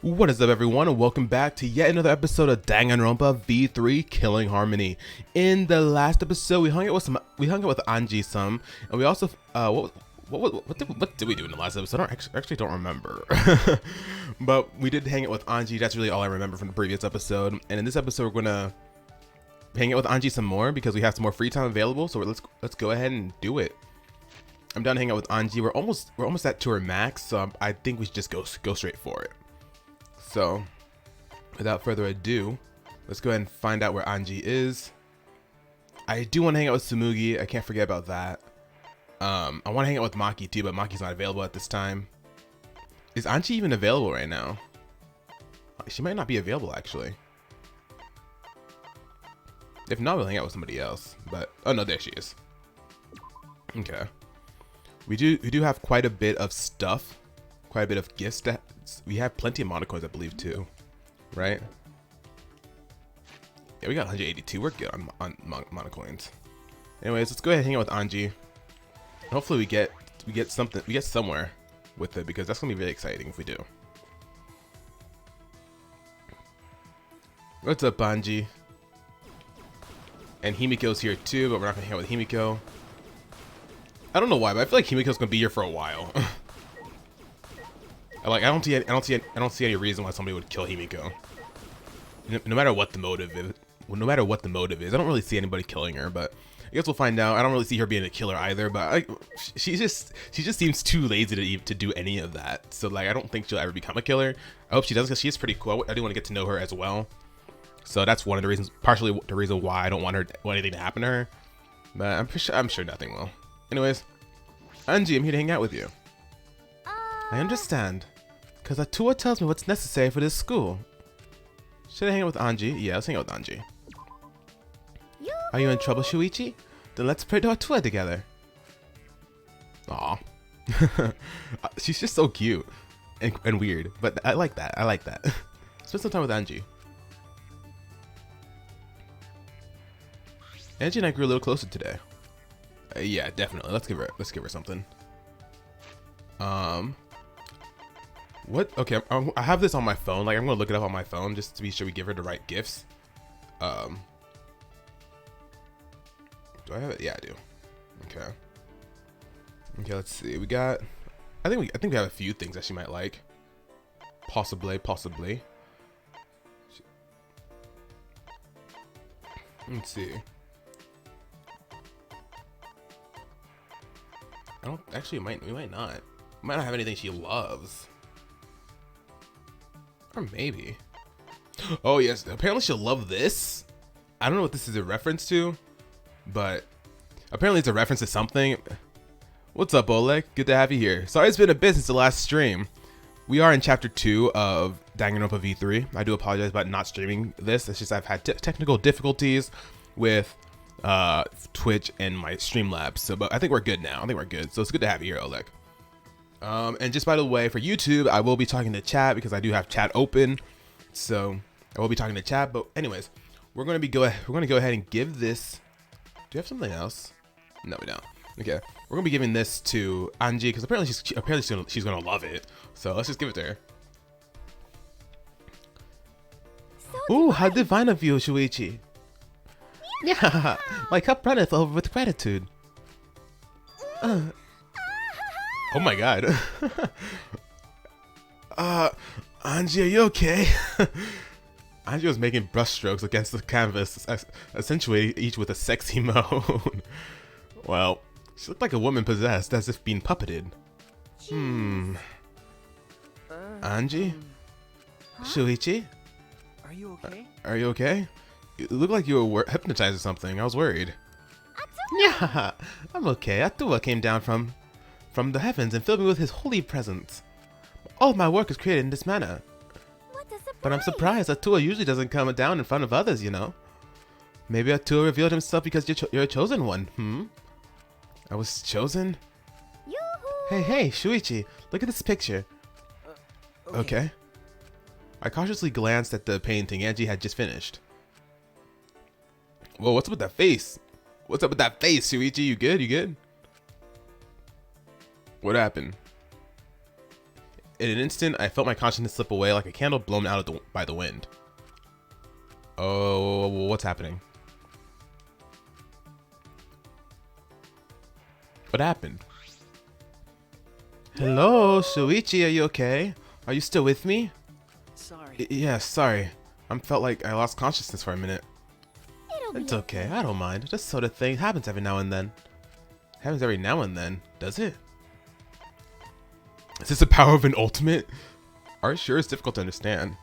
What is up, everyone, and welcome back to yet another episode of Danganronpa V3 Killing Harmony. In the last episode, we hung out with Anji some, and we also what did we do in the last episode? I actually don't remember. But we did hang out with Anji. That's really all I remember from the previous episode. And in this episode, we're gonna hang out with Anji some more because we have some more free time available. So let's go ahead and do it. I'm done hanging out with Anji. We're almost at tour max, so I think we should just go straight for it. So, without further ado, let's go ahead and find out where Anji is. I do want to hang out with Tsumugi. I can't forget about that. I want to hang out with Maki too, but Maki's not available at this time. Is Anji even available right now? She might not be available, actually. If not, we'll hang out with somebody else. But, oh no, there she is. Okay. We do have quite a bit of stuff. Quite a bit of gifts. We have plenty of monocoins, I believe, too. Right? Yeah, we got 182. We're good on monocoins. Anyways, let's go ahead and hang out with Anji. Hopefully we get somewhere with it, because that's gonna be really exciting if we do. What's up, Anji? And Himiko's here too, but we're not gonna hang out with Himiko. I don't know why, but I feel like Himiko's gonna be here for a while. I don't see any reason why somebody would kill Himiko. No matter what the motive is. Well, no matter what the motive is, I don't really see anybody killing her. But I guess we'll find out. I don't really see her being a killer either. But she just seems too lazy to do any of that. So like, I don't think she'll ever become a killer. I hope she does, because she is pretty cool. I do want to get to know her as well. So that's one of the reasons, partially the reason why I don't want anything to happen to her. But I'm sure nothing will. Anyways, Anji, I'm here to hang out with you. I understand. Because Atua tells me what's necessary for this school. Should I hang out with Anji? Yeah, let's hang out with Anji. Are you in trouble, Shuichi? Then let's pray to Atua together. Aw. She's just so cute and weird. But I like that. I like that. Spend some time with Anji. Anji and I grew a little closer today. Yeah, definitely. Let's give her something. What? Okay, I have this on my phone. Like, I'm gonna look it up on my phone just to be sure we give her the right gifts. Do I have it? Yeah, I do. Okay. Okay, let's see. We got. I think we have a few things that she might like. Possibly. Let's see. I don't actually. We might not. We might not have anything she loves. Or maybe. Oh yes, apparently she'll love this. I don't know what this is a reference to, but apparently it's a reference to something. What's up, Oleg? Good to have you here. Sorry it's been a bit since the last stream. We are in chapter 2 of Danganronpa V3. I do apologize about not streaming this. It's just I've had technical difficulties with Twitch and my Streamlabs. So, but I think we're good now. I think we're good. So it's good to have you here, Oleg. And just by the way, for YouTube, I will be talking to chat because I do have chat open, so I will be talking to chat. But anyways, we're gonna go ahead and give this. Do you have something else? No, we don't. Okay, we're gonna be giving this to Anji because apparently she's gonna love it. So let's just give it to her. Ooh, how divine of you, Shuichi! Yeah, my cup runneth over with gratitude. Oh my god. Anji, are you okay? Anji was making brushstrokes against the canvas, accentuating each with a sexy moan. Well, she looked like a woman possessed, as if being puppeted. Anji? Shuichi? Are you okay? Are you okay? You look like you were hypnotized or something. I was worried. Yeah, I'm okay. Atua came down from the heavens and filled me with his holy presence. All of my work is created in this manner. But I'm surprised Atua usually doesn't come down in front of others, you know. Maybe Atua revealed himself because you're a chosen one, I was chosen? Hey, Shuichi, look at this picture. Okay. I cautiously glanced at the painting Anji had just finished. Whoa, what's up with that face? What's up with that face, Shuichi? You good? What happened? In an instant, I felt my consciousness slip away like a candle blown out by the wind. Oh, what's happening? What happened? Hello, Shuichi, are you okay? Are you still with me? Sorry. Yeah, sorry. I felt like I lost consciousness for a minute. It's okay, I don't mind. This sort of thing happens every now and then. Happens every now and then, does it? Is this the power of an ultimate? Art sure is difficult to understand.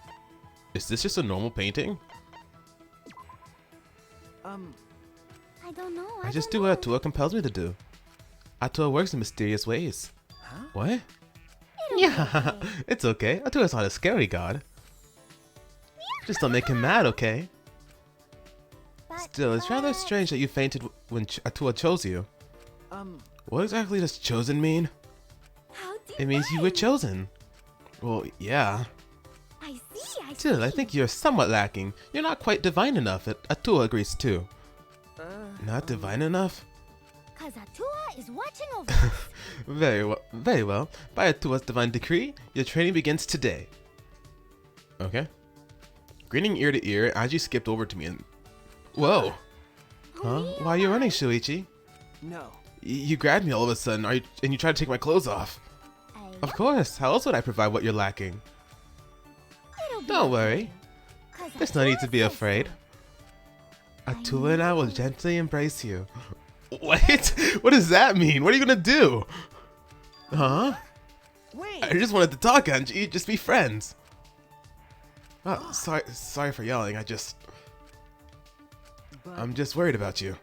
Is this just a normal painting? I don't know. I just do what Atua compels me to do. Atua works in mysterious ways. Huh? What? Yeah, it's okay. Atua's not a scary god. Just don't make him mad, okay? Still, it's rather strange that you fainted when Atua chose you. What exactly does chosen mean? It means you were chosen. Well, yeah. I see. Still, I think you're somewhat lacking. You're not quite divine enough. Atua agrees too. Not divine enough? Cause Atua is watching over us. Very well. Very well. By Atua's divine decree, your training begins today. Okay. Grinning ear to ear, Anji skipped over to me and... Whoa. Huh? Why are you running, Shuichi? No. You grabbed me all of a sudden, and you tried to take my clothes off. Of course. How else would I provide what you're lacking? Don't worry. There's no need to be afraid. Atua and I will gently embrace you. What? What does that mean? What are you gonna do? Huh? Wait. I just wanted to talk, Anji. Just be friends. Oh, sorry for yelling. I'm just worried about you.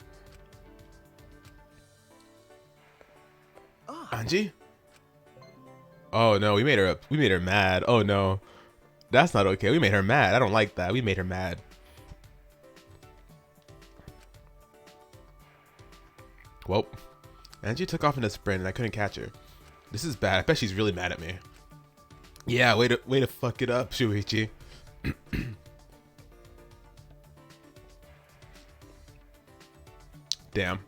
Anji? Oh no, we made her mad. Oh no. That's not okay. We made her mad. I don't like that. We made her mad. Well, Angie took off in a sprint and I couldn't catch her. This is bad. I bet she's really mad at me. Yeah, way to fuck it up, Shuichi. Damn.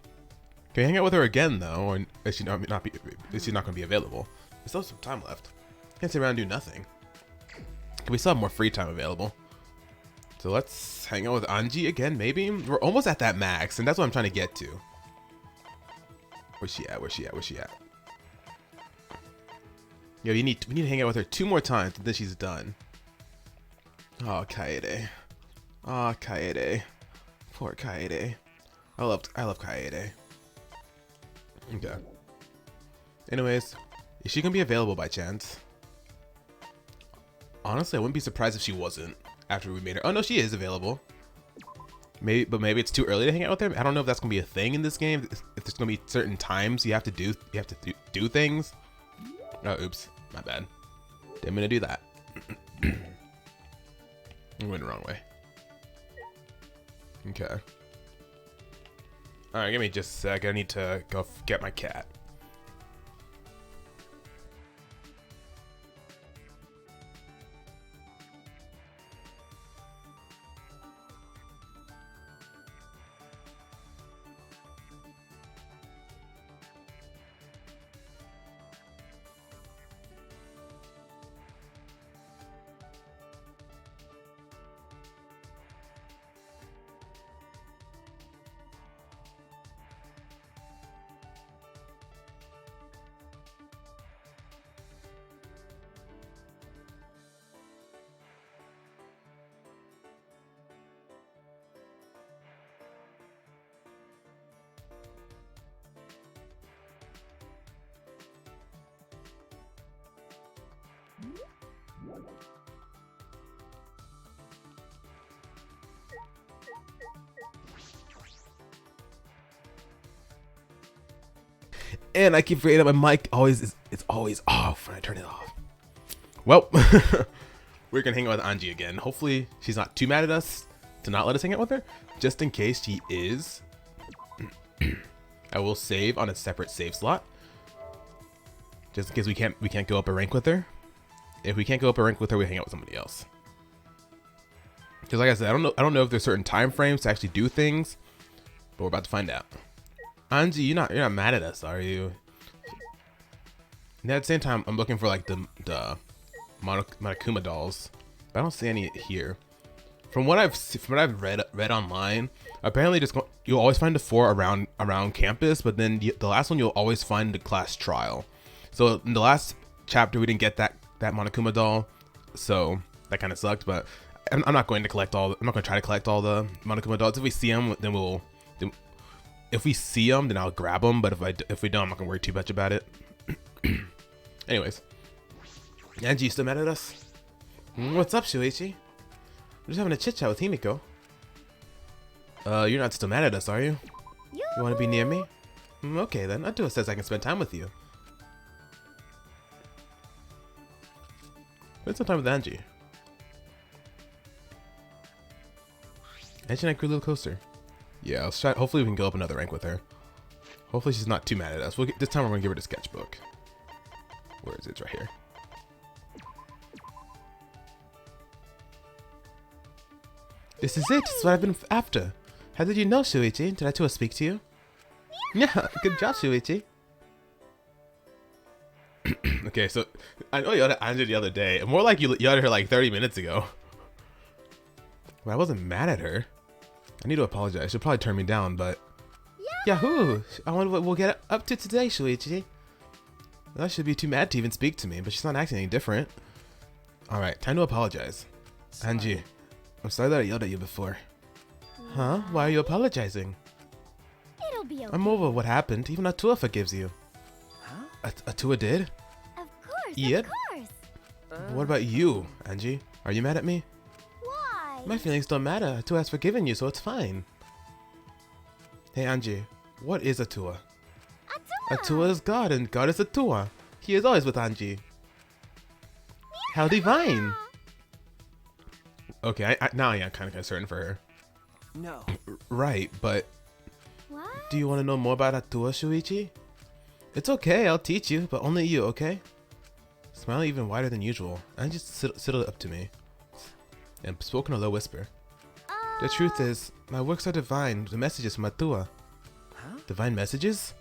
Can we hang out with her again though, or is she not going to be available? There's still some time left. Can't sit around and do nothing. We still have more free time available. So let's hang out with Anji again, maybe? We're almost at that max, and that's what I'm trying to get to. Where's she at? Where's she at? Where's she at? Yo, we need to hang out with her 2 more times, and then she's done. Oh, Kaede. Oh, Kaede. Poor Kaede. I love Kaede. Okay. Anyways, is she gonna be available by chance? Honestly, I wouldn't be surprised if she wasn't after we made her. Oh no, she is available. Maybe it's too early to hang out with her. I don't know if that's gonna be a thing in this game. If there's gonna be certain times you have to do things. Oh, oops, my bad. Didn't mean to do that. I went the wrong way. Okay. All right, give me just a sec. I need to go get my cat. And I keep forgetting that my mic it's always off when I turn it off. Well, we're gonna hang out with Anji again. Hopefully she's not too mad at us to not let us hang out with her. Just in case she is, I will save on a separate save slot. Just in case we can't go up a rank with her. If we can't go up a rank with her, we hang out with somebody else. Because like I said, I don't know if there's certain time frames to actually do things, but we're about to find out. Anji, you're not mad at us, are you? And at the same time, I'm looking for like the Monokuma dolls. But I don't see any here. From what I've read online, apparently you'll always find the 4 around campus, but then the last one you'll always find the class trial. So in the last chapter we didn't get that Monokuma doll, so that kind of sucked. But I'm not going to collect all. I'm not going to try to collect all the Monokuma dolls. If we see them, then if we see them, then I'll grab them. But if we don't, I'm not gonna worry too much about it. Anyways, Angie, you still mad at us? What's up, Shuichi? We're just having a chit chat with Himiko. You're not still mad at us, are you? You want to be near me? Okay then. Atua says I can spend time with you. Spend some time with Angie. Angie and I grew a little closer. Yeah, let's try. Hopefully we can go up another rank with her. Hopefully she's not too mad at us. This time we're gonna give her the sketchbook. Where is it? It's right here. This is it. It's what I've been after. How did you know, Shuichi? Did Atua speak to you? Yeah, good job, Shuichi. Okay, so I know you yelled at Angie the other day. More like you yelled at her like 30 minutes ago. But I wasn't mad at her. I need to apologize. She'll probably turn me down, but Yahoo! I wonder what we'll get up to today, Shuichi. Well, should be too mad to even speak to me, but she's not acting any different. Alright, time to apologize. Sorry. Angie, I'm sorry that I yelled at you before. Huh? Why are you apologizing? It'll be okay. I'm over what happened. Even Atua forgives you. Huh? Atua did? Of course. Yep. Of course. What about you, Angie? Are you mad at me? Why? My feelings don't matter. Atua has forgiven you, so it's fine. Hey, Angie, what is Atua? Atua. Atua is God, and God is Atua. He is always with Angie. How divine! Okay, now I am kind of concerned for her. No. Right, but What? do you want to know more about Atua, Shuichi? It's okay, I'll teach you, but only you, okay? Smiling even wider than usual, Angie sidled up to me and spoke in a low whisper. The truth is, my works are divine, the messages from Atua. Huh? Divine messages?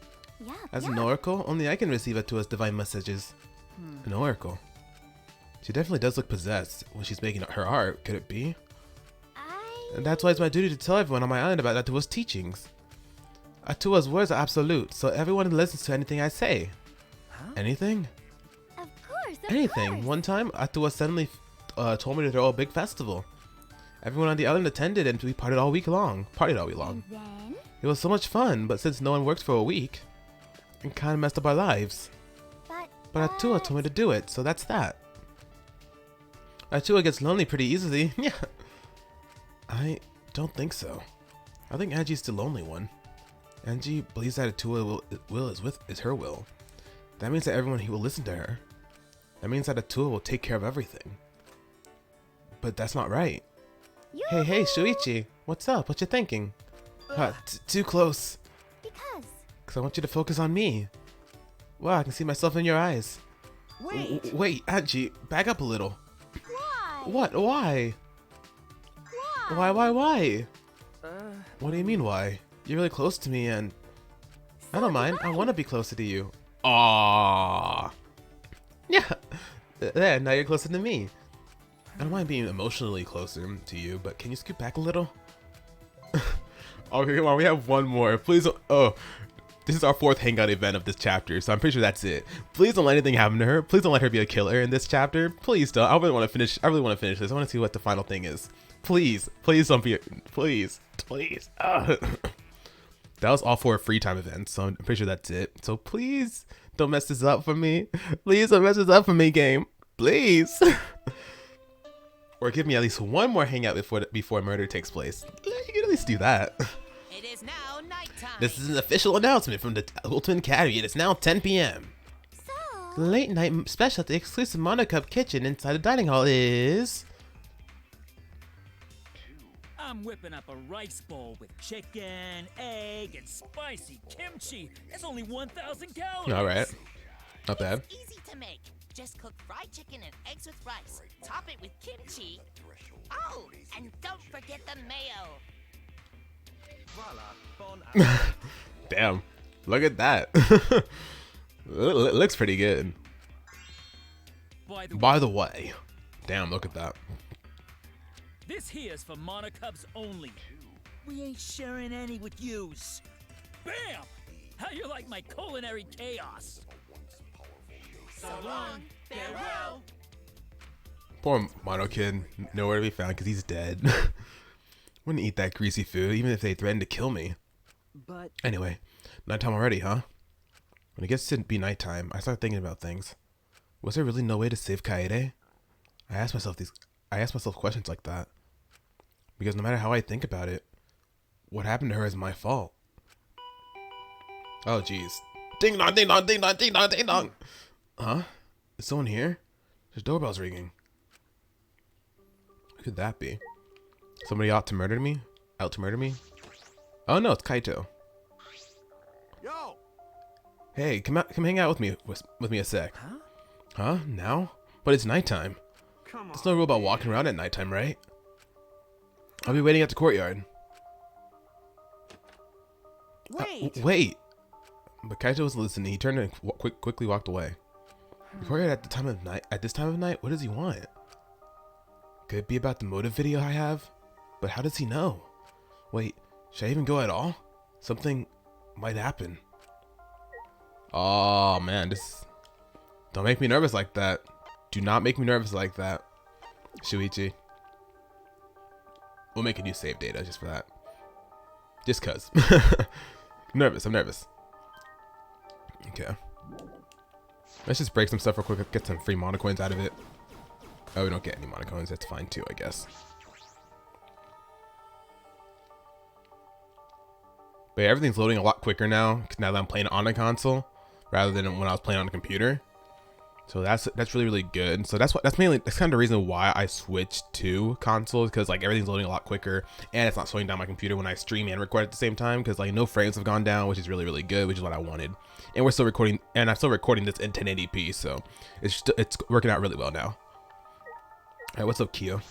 Yeah. As an oracle, only I can receive Atua's divine messages. An oracle. She definitely does look possessed when she's making her art, could it be? And that's why it's my duty to tell everyone on my island about Atua's teachings. Atua's words are absolute, so everyone listens to anything I say. Huh? Anything? Of course. Of Anything. Course. One time, Atua suddenly told me to throw a big festival. Everyone on the island attended and we partied all week long. And then? It was so much fun, but since no one worked for a week, it kind of messed up our lives. But Atua told me to do it, so that's that. Atua gets lonely pretty easily. Yeah. I don't think so. I think Angie's the lonely one. Angie believes that Atua is her will. That means that everyone will listen to her. That means that Atua will take care of everything. But that's not right. Hey, Shuichi. What's up? What you thinking? Too close. Because I want you to focus on me. Wow, I can see myself in your eyes. Wait. Wait, Angie, back up a little. Why? What? Why? Why? What do you mean, why? You're really close to me and... I don't mind. I want to be closer to you. Aww. Yeah. There, now you're closer to me. I don't mind being emotionally closer to you, but can you scoot back a little? Okay, come on. We have one more. Please don't... Oh. This is our 4th hangout event of this chapter, so I'm pretty sure that's it. Please don't let anything happen to her. Please don't let her be a killer in this chapter. Please don't. I really want to finish this. I want to see what the final thing is. Please don't be. Please. That was all 4 free time events, so I'm pretty sure that's it. So please don't mess this up for me. Please don't mess this up for me, game. Please. Or give me at least one more hangout before murder takes place. You can at least do that. It is now nighttime. This is an official announcement from the Ultimate Academy. It is now 10 p.m. So, The late night special at the exclusive Monocup kitchen inside the dining hall is... I'm whipping up a rice bowl with chicken, egg, and spicy kimchi. That's only 1,000 calories. Alright. Not bad. It's easy to make. Just cook fried chicken and eggs with rice. Top it with kimchi. Oh, and don't forget the mayo. Damn. Look at that. Looks pretty good. by the way, way, damn, look at that. this here's for monocubs only. We ain't sharing any with yous. Bam! How you like my culinary chaos? So long, farewell. Poor Mono Kid, nowhere to be found because he's dead. Wouldn't eat that greasy food even if they threatened to kill me. But Anyway, nighttime already, huh? When it gets to be nighttime, I start thinking about things. Was there really no way to save Kaede? I ask myself questions like that. Because no matter how I think about it, what happened to her is my fault. Oh jeez. Ding dong, ding dong, ding dong, ding dong, ding dong. Huh? Is someone here? There's doorbells ringing. Who could that be? Somebody out to murder me? Oh no, it's Kaito. yo, Hey, come hang out with me a sec. huh? Huh? Now? But it's nighttime. Come on. There's no rule about walking around at nighttime, right? I'll be waiting at the courtyard. Wait. Wait. But Kaito wasn't listening. He turned and quickly walked away. The courtyard at this time of night? What does he want? Could it be about the motive video I have? But how does he know? Wait, should I even go at all? Something might happen. Oh man, don't make me nervous like that. Do not make me nervous like that, Shuichi. We'll make a new save data just for that. Just cuz. I'm nervous. Okay. Let's just break some stuff real quick, get some free mono coins out of it. Oh, we don't get any mono coins, that's fine too, I guess. But yeah, everything's loading a lot quicker now that I'm playing on a console rather than when I was playing on a computer. So that's really good. So that's kind of the reason why I switched to consoles, because like everything's loading a lot quicker and it's not slowing down my computer when I stream and record at the same time, because like no frames have gone down, which is really good, which is what I wanted. And we're still recording, and I'm still recording this in 1080p, so it's working out really well now. All right, what's up, Kyo?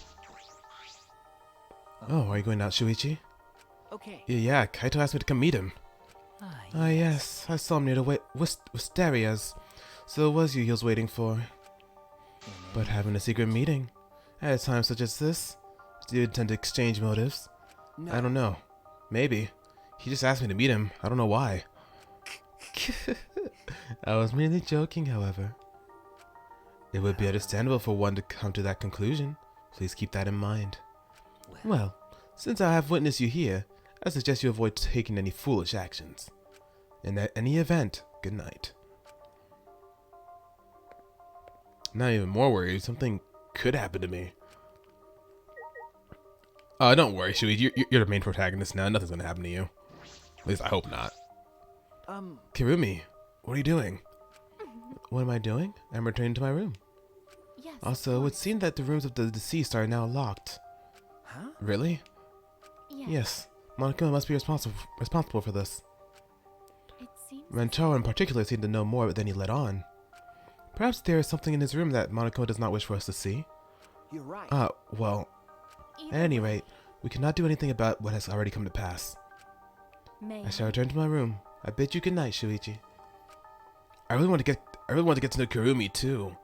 Oh, are you going out, Shuichi? Okay. Yeah, Kaito asked me to come meet him. Ah, yes, I saw him near the Wisteria's. So it was you he was waiting for. But having a secret meeting at a time such as this, do you intend to exchange motives? No. I don't know. Maybe. He just asked me to meet him. I don't know why. I was merely joking, however. It would be understandable for one to come to that conclusion. Please keep that in mind. Well, since I have witnessed you here, I suggest you avoid taking any foolish actions. In any event, good night. Not even more worried. Something could happen to me. Don't worry, Shui. You're the main protagonist now. Nothing's gonna happen to you. At least I hope not. Kirumi, what are you doing? What am I doing? I'm returning to my room. Yes. Also, it would seem that the rooms of the deceased are now locked. Huh? Really? Yes. Monokuma must be responsible for this. It seems. Rancharo in particular seemed to know more than he let on. Perhaps there is something in his room that Monokuma does not wish for us to see. You're right. Well, at any rate, we cannot do anything about what has already come to pass. May I shall return to my room. I bid you good night, Shuichi. I really want to get to know Kirumi too.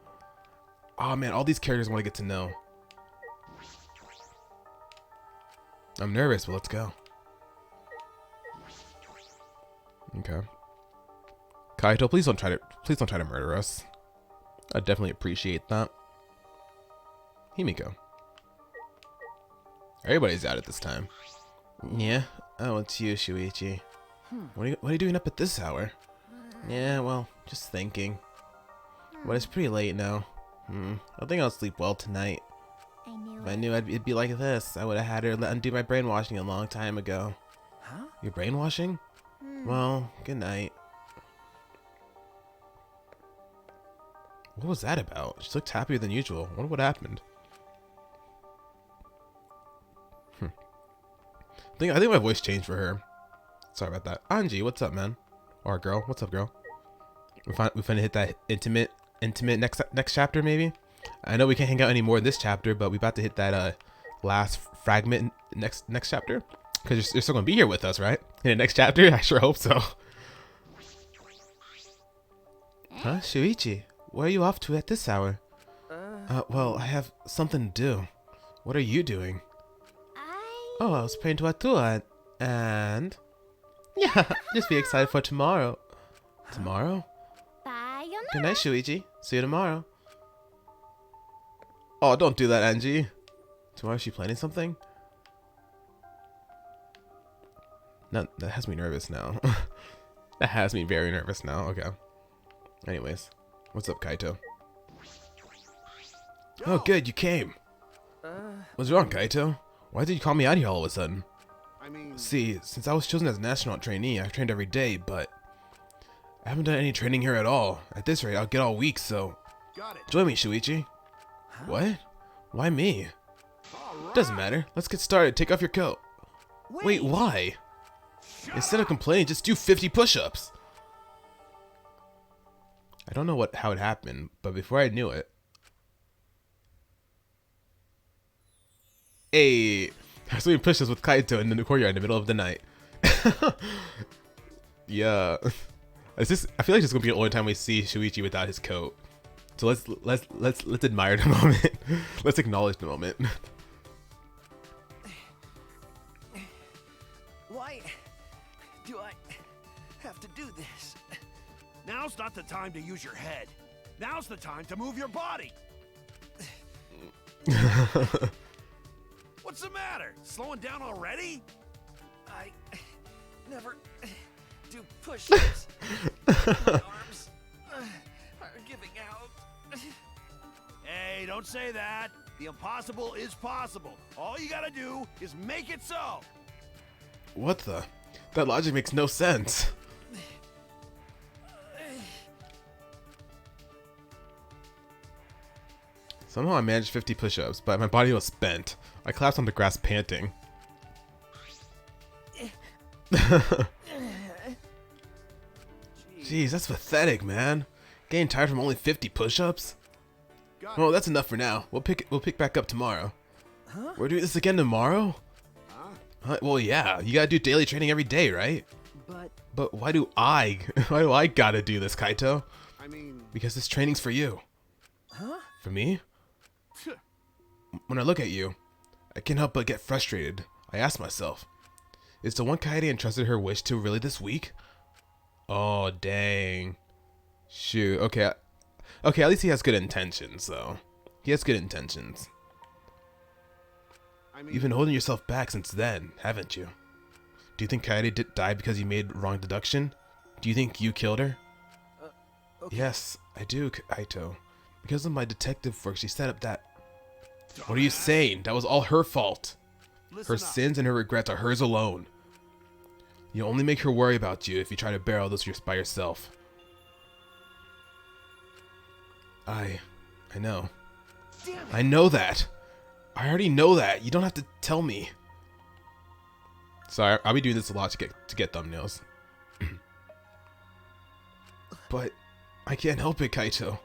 Oh man, all these characters I want to get to know. I'm nervous, but let's go. Okay. Kaito, please don't try to murder us. I definitely appreciate that. Himiko. Everybody's out at this time. Yeah. Oh, it's you, Shuichi. What are you doing up at this hour? Yeah, well, just thinking. But it's pretty late now. I think I'll sleep well tonight. I knew If I knew it'd be like this, I would have had her undo my brainwashing a long time ago. Huh? Your brainwashing? Well, good night. What was that about? She looked happier than usual. I wonder what happened. I think my voice changed for her. Sorry about that. Anji, what's up, man? Or girl, what's up, girl? We finna hit that intimate next chapter, maybe. I know we can't hang out anymore in this chapter, but we about to hit that last fragment next chapter, because you're still gonna be here with us, right? In the next chapter, I sure hope so. Huh, Shuichi? Where are you off to at this hour? Well, I have something to do. What are you doing? I Oh, I was praying to Atua and... Yeah, just be excited for tomorrow. Tomorrow? Sayonara. Good night, Shuichi. See you tomorrow. Oh, don't do that, Angie. Tomorrow, is she planning something? No, that has me nervous now. That has me very nervous now. Okay. Anyways, what's up, Kaito? Oh, good, you came. What's wrong, Kaito? Why did you call me out here all of a sudden? See, since I was chosen as an astronaut trainee, I've trained every day, but I haven't done any training here at all. At this rate, I'll get all week, so join me, Shuichi. What? Why me? Doesn't matter. Let's get started. Take off your coat. Wait, why? Instead of complaining, just do 50 push-ups. I don't know how it happened, but before I knew it... Hey! I was doing push-ups with Kaito in the courtyard in the middle of the night. Yeah. I feel like this is gonna be the only time we see Shuichi without his coat. So let's admire the moment. Let's acknowledge the moment. Why do I have to do this? Now's not the time to use your head. Now's the time to move your body. What's the matter? Slowing down already? I never do push-ups. My arms are giving out. Hey, don't say that. The impossible is possible. All you gotta do is make it so. What the? That logic makes no sense. Somehow I managed 50 push-ups, but my body was spent. I collapsed on the grass panting. Jeez, that's pathetic, man. Getting tired from only 50 push-ups? Well, that's enough for now. We'll pick back up tomorrow. Huh? We're doing this again tomorrow? Well, yeah. You gotta do daily training every day, right? But why do I gotta do this, Kaito? Because this training's for you. Huh? For me? When I look at you, I can't help but get frustrated. I ask myself, is the one Kaede entrusted her wish to really this week? Oh, dang. Shoot. Okay, at least he has good intentions, though. He has good intentions. You've been holding yourself back since then, haven't you? Do you think Kaede died because you made wrong deduction? Do you think you killed her? Okay. Yes, I do, Kaito. Because of my detective work, she set up that... What are you saying? That was all her fault. Her sins and her regrets are hers alone. You only make her worry about you if you try to bear all this by yourself. I know. I know that. I already know that. You don't have to tell me. Sorry, I'll be doing this a lot to get thumbnails. But I can't help it, Kaito.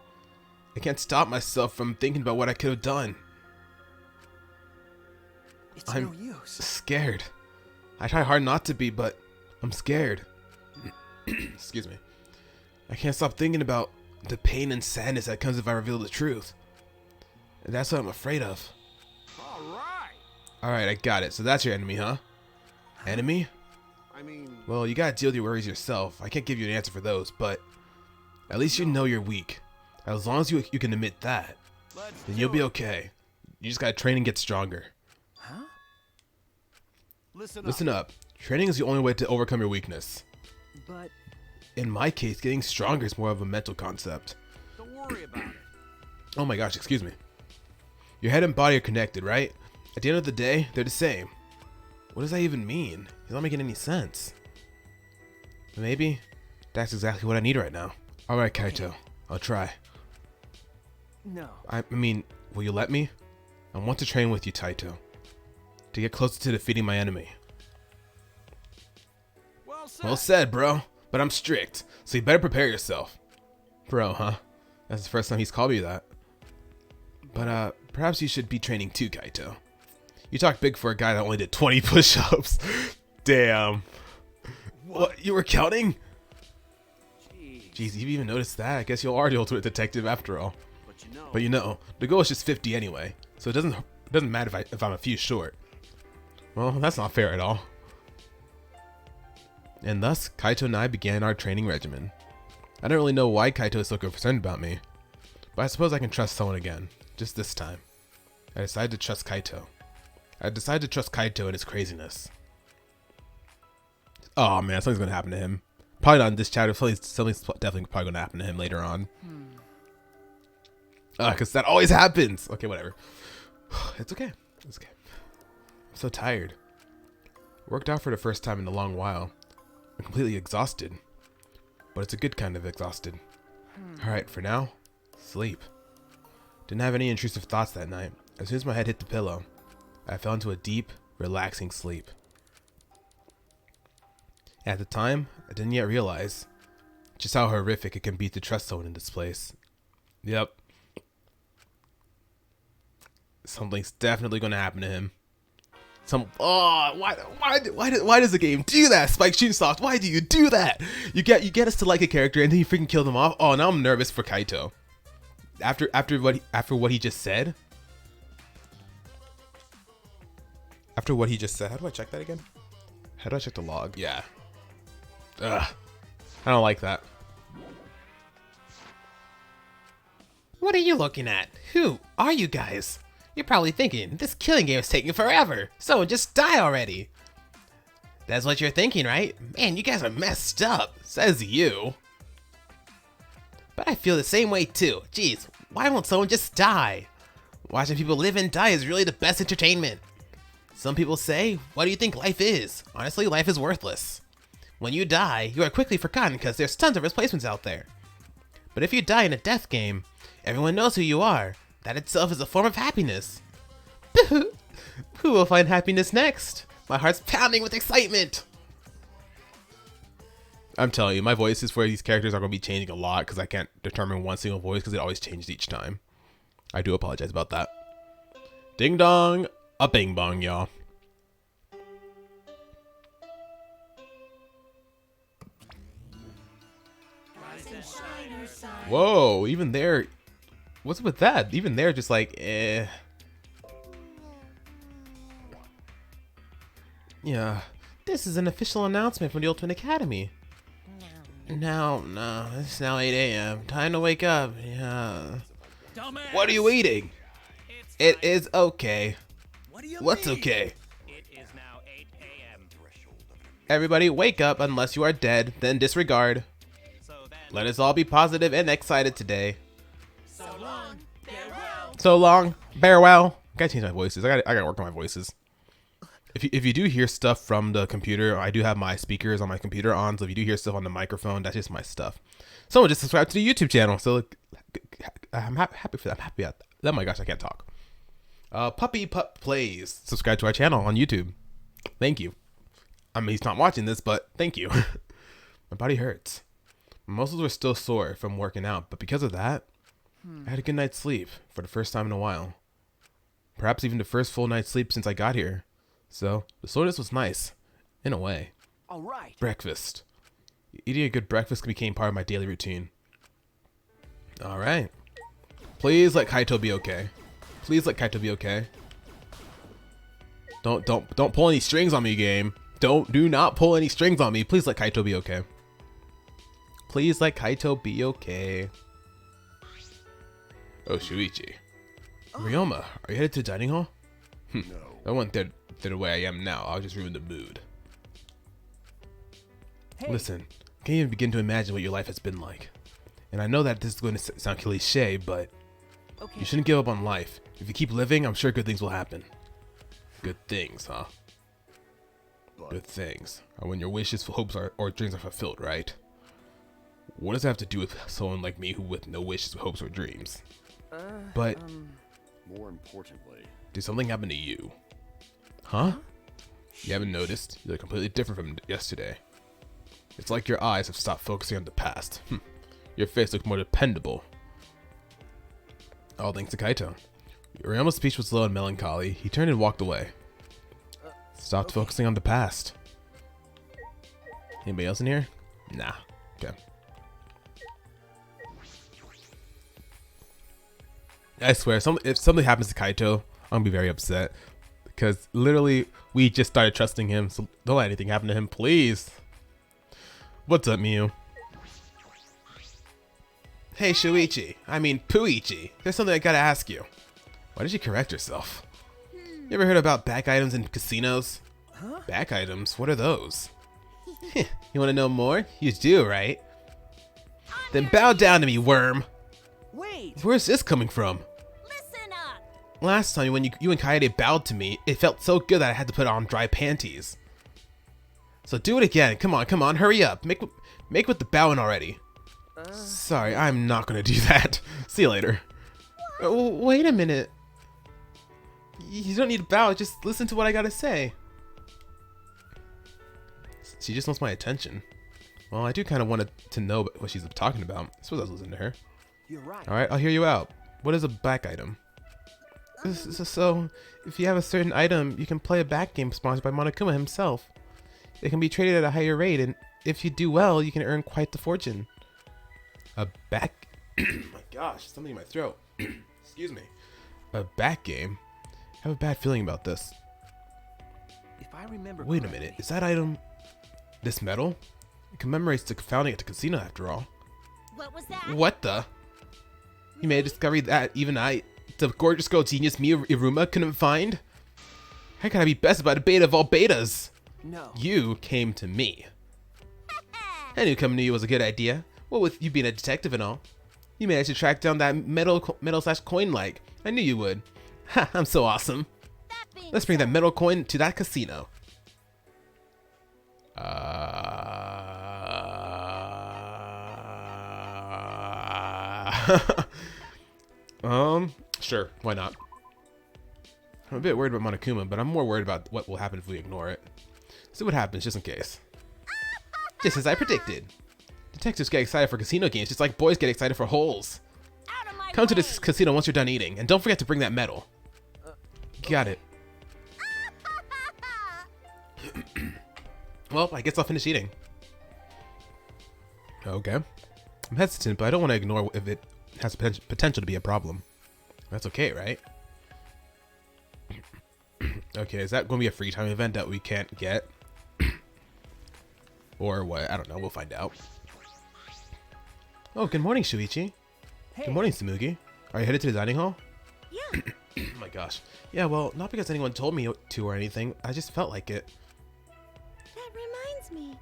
I can't stop myself from thinking about what I could have done. It's I'm no use. scared. I try hard not to be, but I'm scared. Excuse me. I can't stop thinking about the pain and sadness that comes if I reveal the truth. And that's what I'm afraid of. Alright, I got it. So that's your enemy, huh? Enemy? Well, you gotta deal with your worries yourself. I can't give you an answer for those, but at least you know you're weak. As long as you can admit that, then you'll be okay. You just gotta train and get stronger. Huh? Listen up. Training is the only way to overcome your weakness. But In my case, getting stronger is more of a mental concept. Don't worry about it. Oh my gosh, excuse me. Your head and body are connected, right? At the end of the day, they're the same. What does that even mean? It's not making any sense. Maybe that's exactly what I need right now. Alright, Kaito. I'll try. no. I mean, will you let me? I want to train with you, Taito. To get closer to defeating my enemy. Well said, bro. But I'm strict, so you better prepare yourself. Bro, huh? That's the first time he's called me that. But, perhaps you should be training too, Kaito. You talk big for a guy that only did 20 push-ups. Damn. What? You were counting? Jeez, you even noticed that? I guess you are the ultimate detective after all. But But you know, the goal is just 50 anyway, so it doesn't matter if I'm a few short. Well, that's not fair at all. And thus, Kaito and I began our training regimen. I don't really know why Kaito is so concerned about me, but I suppose I can trust someone again, just this time. I decided to trust Kaito. I decided to trust Kaito and his craziness. Oh man, something's gonna happen to him. Probably not in this chapter, something's definitely probably gonna happen to him later on. Cause that always happens! Okay, whatever. It's okay. It's okay. I'm so tired. Worked out for the first time in a long while. I'm completely exhausted. But it's a good kind of exhausted. Alright, for now, sleep. Didn't have any intrusive thoughts that night. As soon as my head hit the pillow, I fell into a deep, relaxing sleep. At the time, I didn't yet realize just how horrific it can be to trust someone in this place. Yep. Something's definitely going to happen to him. Why does the game do that, Spike Chunsoft? Why do you do that? You get us to like a character and then you freaking kill them off. Oh, now I'm nervous for Kaito. After what he just said. After what he just said, how do I check that again? How do I check the log? Yeah. Ugh. I don't like that. What are you looking at? Who are you guys? You're probably thinking, this killing game is taking forever. Someone just die already. That's what you're thinking, right? Man, you guys are messed up. Says you. But I feel the same way too. Jeez, why won't someone just die? Watching people live and die is really the best entertainment. Some people say, what do you think life is? Honestly, life is worthless. When you die, you are quickly forgotten because there's tons of replacements out there. But if you die in a death game, everyone knows who you are. That itself is a form of happiness. Who will find happiness next? My heart's pounding with excitement. I'm telling you, my voices for these characters are going to be changing a lot because I can't determine one single voice because it always changes each time. I do apologize about that. Ding dong, a bing bong, y'all. Whoa, even there, what's up with that? Even there, just like, eh. Yeah, this is an official announcement from the Ultimate Academy. No, it's now 8 a.m. Time to wake up. Yeah. Dumbass. What are you eating? It is okay. What do you What's mean? okay? It is now 8 a.m. Everybody wake up unless you are dead, then disregard. So then, Let us all be positive and excited today. so long, farewell. So long, farewell. Gotta change my voices. I gotta work on my voices. If you do hear stuff from the computer, I do have my speakers on my computer on, so if you do hear stuff on the microphone, that's just my stuff. Someone just subscribe to the YouTube channel, so I'm happy for that. I'm happy at that. Oh my gosh, I can't talk. Puppy Pup Plays. Subscribe to our channel on YouTube. Thank you. I mean, he's not watching this, but thank you. My body hurts. My muscles were still sore from working out, but because of that, I had a good night's sleep for the first time in a while. Perhaps even the first full night's sleep since I got here. So, the soreness was nice, in a way. All right. Breakfast. Eating a good breakfast became part of my daily routine. Alright. Please let Kaito be okay. Please let Kaito be okay. Don't pull any strings on me, game. Do not pull any strings on me. Please let Kaito be okay. Please let Kaito be okay. Oh, Shuichi. Ryoma, are you headed to the dining hall? No. I went there the way I am now. I'll just ruin the mood. Hey. Listen, I can't even begin to imagine what your life has been like. And I know that this is going to sound cliche, but Okay. you shouldn't give up on life. If you keep living, I'm sure good things will happen. Good things, huh? Good things are when your wishes, hopes, or dreams are fulfilled, right? What does that have to do with someone like me who with no wishes, hopes, or dreams? But More importantly, did something happen to you? Huh? You haven't noticed? You look completely different from yesterday. It's like your eyes have stopped focusing on the past. Your face looks more dependable. All thanks to Kaito. Ryoma's speech was slow and melancholy. He turned and walked away. Stopped focusing on the past. Anybody else in here? Nah. Okay. I swear, if something happens to Kaito, I'm gonna be very upset. Because literally, we just started trusting him, so don't let anything happen to him, please. What's up, Miu? Hey, Shuichi. I mean, Puichi. There's something I gotta ask you. Why did she correct herself? You ever heard about back items in casinos? Back items? What are those? You wanna know more? You do, right? Then bow down to me, worm. Wait! Where's this coming from? Listen up. Last time when you and Kaede bowed to me, it felt so good that I had to put on dry panties. So do it again. Come on, hurry up. Make with the bowing already. Sorry, I'm not gonna do that. See you later. Wait a minute. You don't need to bow, just listen to what I gotta say. She just wants my attention. Well, I do kind of want to know what she's talking about. I suppose I was listening to her. You're right. Alright, I'll hear you out. What is a back item? So, if you have a certain item, you can play a back game sponsored by Monokuma himself. It can be traded at a higher rate, and if you do well, you can earn quite the fortune. A back... Oh my gosh, something in my throat. Excuse me. A back game? I have a bad feeling about this. If I remember Wait a correctly- minute, is that item... this medal? It commemorates the founding at the casino after all. What was that? What the? You made a discovery that even I, the gorgeous girl genius Miu Iruma, couldn't find? How can I be bested by the beta of all betas? No. You came to me. I knew coming to you was a good idea. What with you being a detective and all. You managed to track down that metal/coin like. I knew you would. Ha, I'm so awesome. That being Let's bring that said, metal coin to that casino. Sure, why not? I'm a bit worried about Monokuma, but I'm more worried about what will happen if we ignore it. See what happens, just in case. Just as I predicted. Detectives get excited for casino games just like boys get excited for holes. out of my Come to way. this casino once you're done eating, and don't forget to bring that medal. Got it. Well, I guess I'll finish eating. Okay. I'm hesitant, but I don't want to ignore if it has potential to be a problem. That's okay, right? Okay, is that going to be a free time event that we can't get? Or what? I don't know. We'll find out. Oh, good morning, Shuichi. Hey. Good morning, Samugi. Are you headed to the dining hall? Yeah. Oh my gosh. Yeah, well, not because anyone told me to or anything. I just felt like it. That reminds me.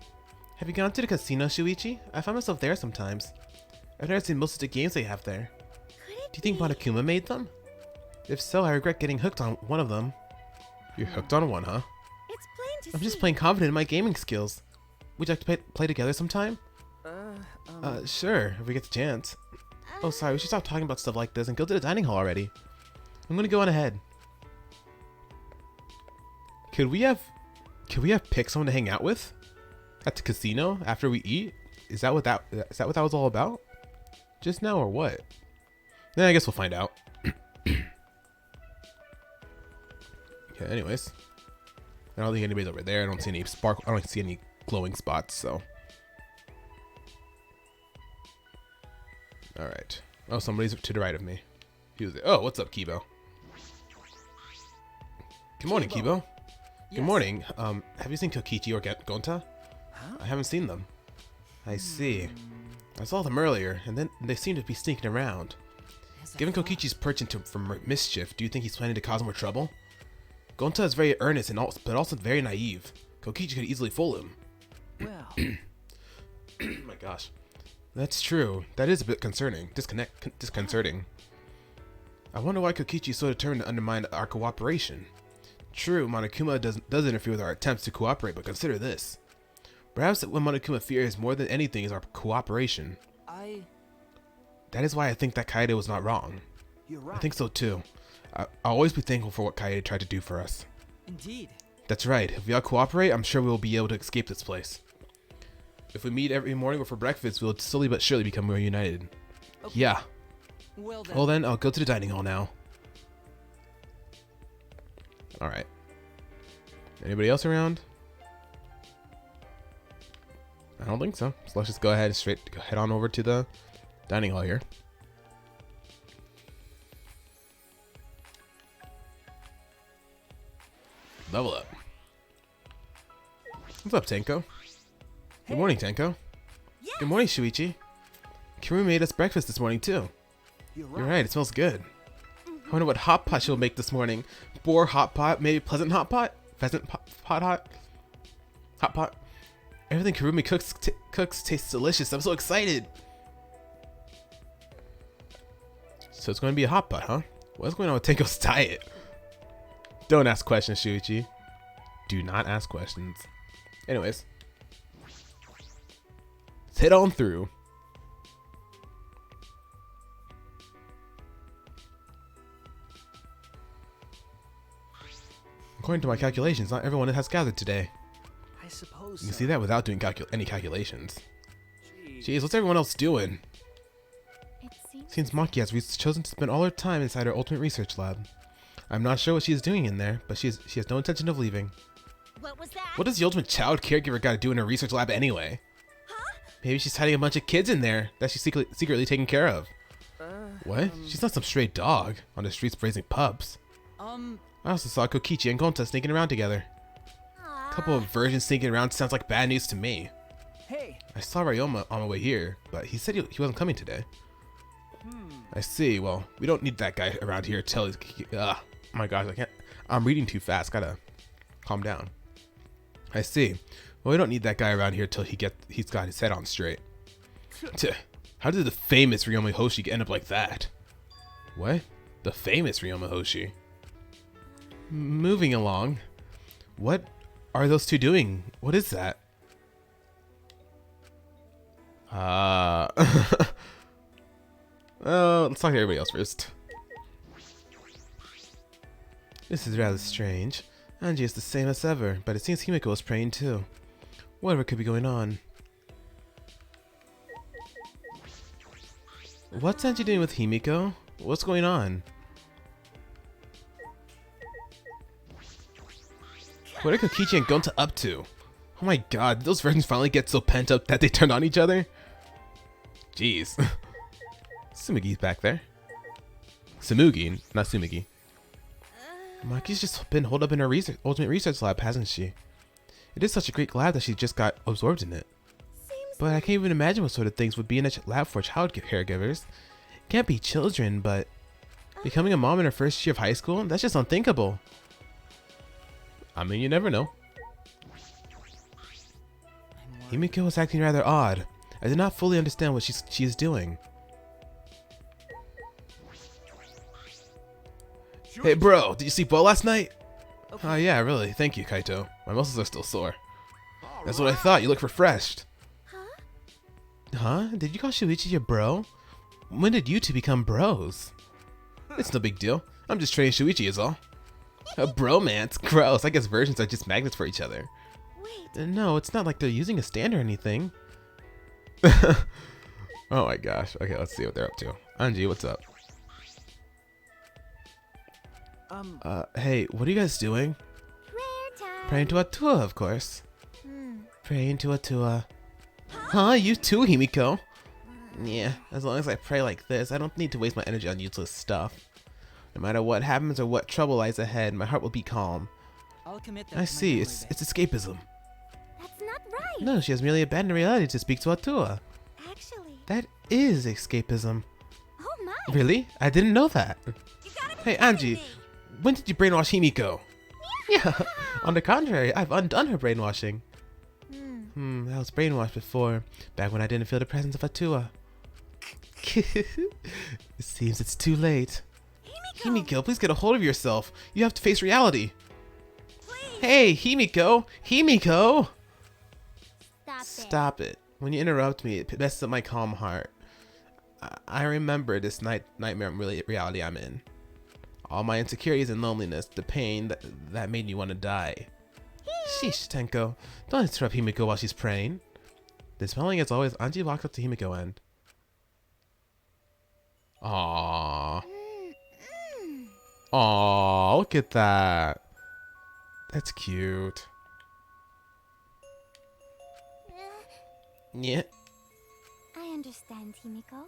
Have you gone to the casino, Shuichi? I find myself there sometimes. I've never seen most of the games they have there. Could it Do you think be? Monokuma made them? If so, I regret getting hooked on one of them. You're hooked on one, huh? It's plain to I'm see. just plain confident in my gaming skills. Would you like to play together sometime? Sure, if we get the chance. Oh, sorry, we should stop talking about stuff like this and go to the dining hall already. I'm gonna go on ahead. Could we have picked someone to hang out with at the casino after we eat? Is that what that was all about? Just now or what? Then I guess we'll find out. Okay, anyways. I don't think anybody's over there. I don't see any spark. I don't see any glowing spots, so. Alright. Oh, somebody's to the right of me. He was there. Oh, what's up, Kibo? Good morning, Kibo. Good morning. Have you seen Kokichi or Gonta? I haven't seen them. I see. I saw them earlier, and then they seem to be sneaking around. Given Kokichi's perch from mischief, do you think he's planning to cause more trouble? Gonta is very earnest but also very naive. Kokichi could easily fool him. Well, Oh my gosh. That's true. That is a bit concerning. Disconcerting. I wonder why Kokichi is so determined to undermine our cooperation. True, Monokuma does interfere with our attempts to cooperate, but consider this. Perhaps what Monokuma fears more than anything is our cooperation. That is why I think that Kaede was not wrong. you're right. I think so too. I'll always be thankful for what Kaede tried to do for us. Indeed. That's right. If we all cooperate, I'm sure we will be able to escape this place. If we meet every morning or for breakfast, we'll slowly but surely become more united. Okay. Yeah. Well then. Well then, I'll go to the dining hall now. Alright. Anybody else around? I don't think so. So let's just go ahead and head on over to the dining hall here. Level up. What's up, Tenko? Good morning, Tenko. Good morning, Shuichi. Kirumi made us breakfast this morning, too. You're right, it smells good. I wonder what hot pot she'll make this morning. Boar hot pot, maybe pleasant hot pot? Pheasant pot hot? Hot pot? Everything Kirumi cooks tastes delicious. I'm so excited. So it's going to be a hot pot, huh? What's going on with Tenko's diet? Don't ask questions, Shuichi. Do not ask questions. Anyways. Let's head on through. According to my calculations, not everyone has gathered today. I suppose You can so. see that without doing any calculations. Jeez, what's everyone else doing? It seems Seems Maki has chosen to spend all her time inside her ultimate research lab. I'm not sure what she is doing in there, but she has no intention of leaving. What was that? What does the ultimate child caregiver got to do in her research lab anyway? Maybe she's hiding a bunch of kids in there that she's secretly taking care of. What? She's not some stray dog on the streets raising pups. I also saw Kokichi and Gonta sneaking around together. A couple of virgins sneaking around sounds like bad news to me. Hey, I saw Ryoma on my way here, but he said he wasn't coming today. I see. Well, we don't need that guy around here till he's... oh my gosh, I can't... I'm reading too fast. Gotta calm down. I see. Well, we don't need that guy around here till he's got his head on straight. How did the famous Ryoma Hoshi end up like that? What? The famous Ryoma Hoshi? Moving along. What are those two doing? What is that? Oh, let's talk to everybody else first. This is rather strange. Angie is the same as ever, but it seems Himiko is praying too. Whatever could be going on. What's Angie doing with Himiko? What's going on? What are Kokichi and Gonta up to? Oh my god, did those virgins finally get so pent up that they turned on each other? Jeez. Sumugi's back there. Sumugi, not Sumugi. Maki's just been holed up in her ultimate research lab, hasn't she? It is such a great lab that she just got absorbed in it. But I can't even imagine what sort of things would be in a lab for child caregivers. Can't be children, but becoming a mom in her first year of high school? That's just unthinkable. I mean, you never know. Himiko was acting rather odd. I did not fully understand what she is doing. Hey bro, did you sleep well last night? Oh yeah, really. Thank you, Kaito. My muscles are still sore. That's what I thought. You look refreshed. Huh? Did you call Shuichi your bro? When did you two become bros? It's no big deal. I'm just training Shuichi is all. A bromance? Gross. I guess versions are just magnets for each other. Wait. No, it's not like they're using a stand or anything. Oh my gosh. Okay, let's see what they're up to. Anji, what's up? Hey, what are you guys doing? Prayer time. Praying to Atua, of course. Hmm. Praying to Atua. Huh? You too, Himiko? Yeah, as long as I pray like this, I don't need to waste my energy on useless stuff. No matter what happens or what trouble lies ahead, my heart will be calm. I'll commit that I to my see, memory it's bank. escapism. That's not right. No, she has merely abandoned reality to speak to Atua. Actually. That is escapism. Oh my. Really? I didn't know that. You gotta Hey, believe Angie, me. when did you brainwash Himiko? Yeah, on the contrary, I've undone her brainwashing. I was brainwashed before, back when I didn't feel the presence of Atua. It seems it's too late. Himiko, please get a hold of yourself. You have to face reality. Please. Hey, Himiko! Himiko! Stop it. Stop it. When you interrupt me, it messes up my calm heart. I remember this nightmare reality I'm in. All my insecurities and loneliness, the pain that made me want to die. Sheesh, Tenko. Don't interrupt Himiko while she's praying. Dispelling as always, Anji walks up to Himiko and... Aww. Aww, look at that. That's cute. Yeah. I understand, Himiko.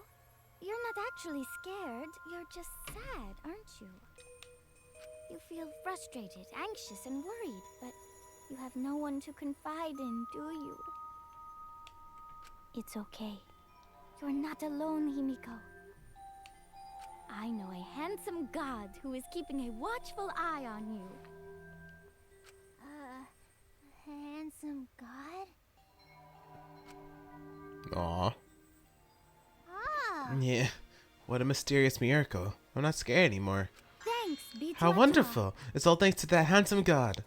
You're not actually scared. You're just sad, aren't you? You feel frustrated, anxious, and worried, but you have no one to confide in, do you? It's okay. You're not alone, Himiko. I know a handsome god who is keeping a watchful eye on you. Handsome god? Aw. Ah, Yeah. What a mysterious miracle. I'm not scared anymore. thanks, be to How our wonderful. It's all thanks to that handsome god.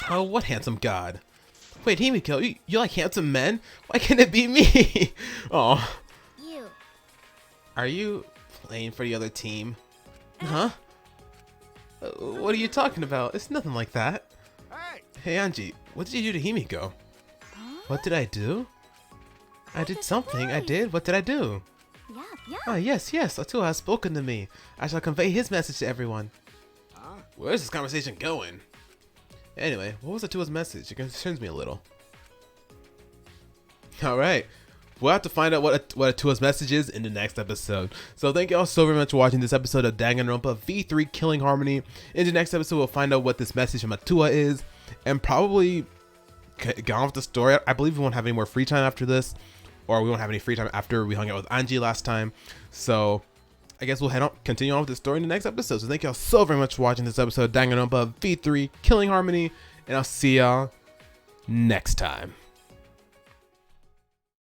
Oh, what handsome god? Wait, Himiko, you like handsome men? Why can't it be me? Oh. God. You. Are you playing for the other team? Huh? What are you talking about? It's nothing like that. Hey! Hey, Angie, what did you do to Himiko? Huh? What did I do? I What did a something. I surprise. did. What did I do? Yeah. Ah, yes, Atua has spoken to me. I shall convey his message to everyone. Huh? Where's this conversation going? Anyway, what was Atua's message? It concerns me a little. Alright. We'll have to find out what Atua's message is in the next episode. So thank you all so very much for watching this episode of Danganronpa V3 Killing Harmony. In the next episode, we'll find out what this message from Atua is. And probably get on with the story. I believe we won't have any more free time after this. Or we won't have any free time after we hung out with Angie last time. So I guess we'll continue on with the story in the next episode. So thank y'all so very much for watching this episode of Danganronpa V3 Killing Harmony. And I'll see y'all next time.